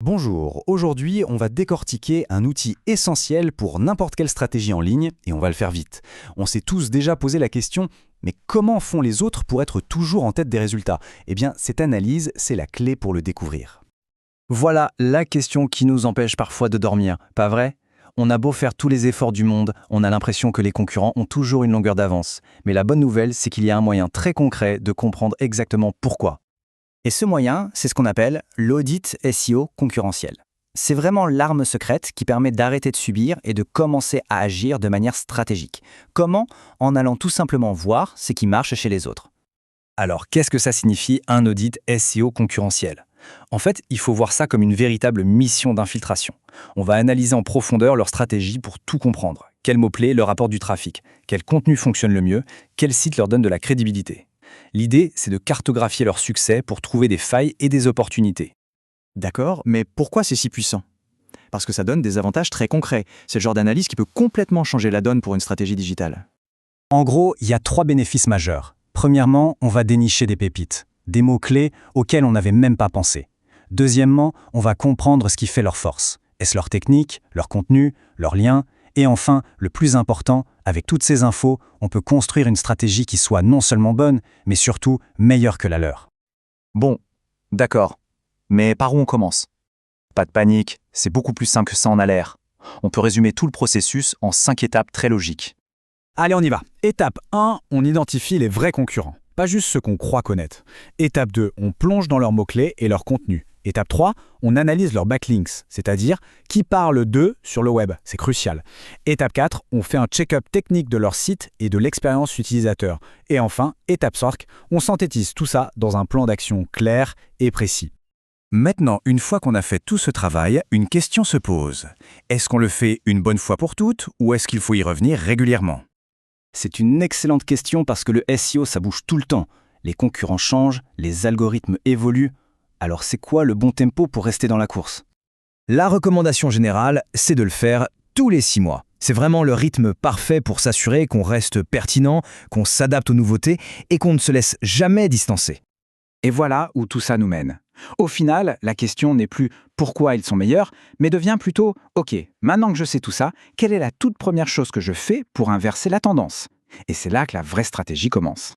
Bonjour, aujourd'hui on va décortiquer un outil essentiel pour n'importe quelle stratégie en ligne et on va le faire vite. On s'est tous déjà posé la question, mais comment font les autres pour être toujours en tête des résultats? Eh bien cette analyse, c'est la clé pour le découvrir. Voilà la question qui nous empêche parfois de dormir, pas vrai? On a beau faire tous les efforts du monde, on a l'impression que les concurrents ont toujours une longueur d'avance. Mais la bonne nouvelle, c'est qu'il y a un moyen très concret de comprendre exactement pourquoi. Et ce moyen, c'est ce qu'on appelle l'audit SEO concurrentiel. C'est vraiment l'arme secrète qui permet d'arrêter de subir et de commencer à agir de manière stratégique. Comment? En allant tout simplement voir ce qui marche chez les autres. Alors, qu'est-ce que ça signifie un audit SEO concurrentiel? En fait, il faut voir ça comme une véritable mission d'infiltration. On va analyser en profondeur leur stratégie pour tout comprendre. Quels mots-clés leur apportent du trafic? Quel contenu fonctionne le mieux? Quel site leur donne de la crédibilité? L'idée, c'est de cartographier leur succès pour trouver des failles et des opportunités. D'accord, mais pourquoi c'est si puissant? Parce que ça donne des avantages très concrets. C'est le genre d'analyse qui peut complètement changer la donne pour une stratégie digitale. En gros, il y a 3 bénéfices majeurs. Premièrement, on va dénicher des pépites, des mots-clés auxquels on n'avait même pas pensé. Deuxièmement, on va comprendre ce qui fait leur force. Est-ce leur technique, leur contenu, leurs liens? Et enfin, le plus important, avec toutes ces infos, on peut construire une stratégie qui soit non seulement bonne, mais surtout meilleure que la leur. Bon, d'accord. Mais par où on commence? Pas de panique, c'est beaucoup plus simple que ça en a l'air. On peut résumer tout le processus en 5 étapes très logiques. Allez, on y va. Étape 1, on identifie les vrais concurrents, pas juste ceux qu'on croit connaître. Étape 2, on plonge dans leurs mots-clés et leur contenu. Étape 3, on analyse leurs backlinks, c'est-à-dire qui parle d'eux sur le web, c'est crucial. Étape 4, on fait un check-up technique de leur site et de l'expérience utilisateur. Et enfin, étape 5, on synthétise tout ça dans un plan d'action clair et précis. Maintenant, une fois qu'on a fait tout ce travail, une question se pose. Est-ce qu'on le fait une bonne fois pour toutes ou est-ce qu'il faut y revenir régulièrement? C'est une excellente question parce que le SEO, ça bouge tout le temps. Les concurrents changent, les algorithmes évoluent. Alors c'est quoi le bon tempo pour rester dans la course? La recommandation générale, c'est de le faire tous les 6 mois. C'est vraiment le rythme parfait pour s'assurer qu'on reste pertinent, qu'on s'adapte aux nouveautés et qu'on ne se laisse jamais distancer. Et voilà où tout ça nous mène. Au final, la question n'est plus pourquoi ils sont meilleurs, mais devient plutôt OK, maintenant que je sais tout ça, quelle est la toute première chose que je fais pour inverser la tendance? Et c'est là que la vraie stratégie commence.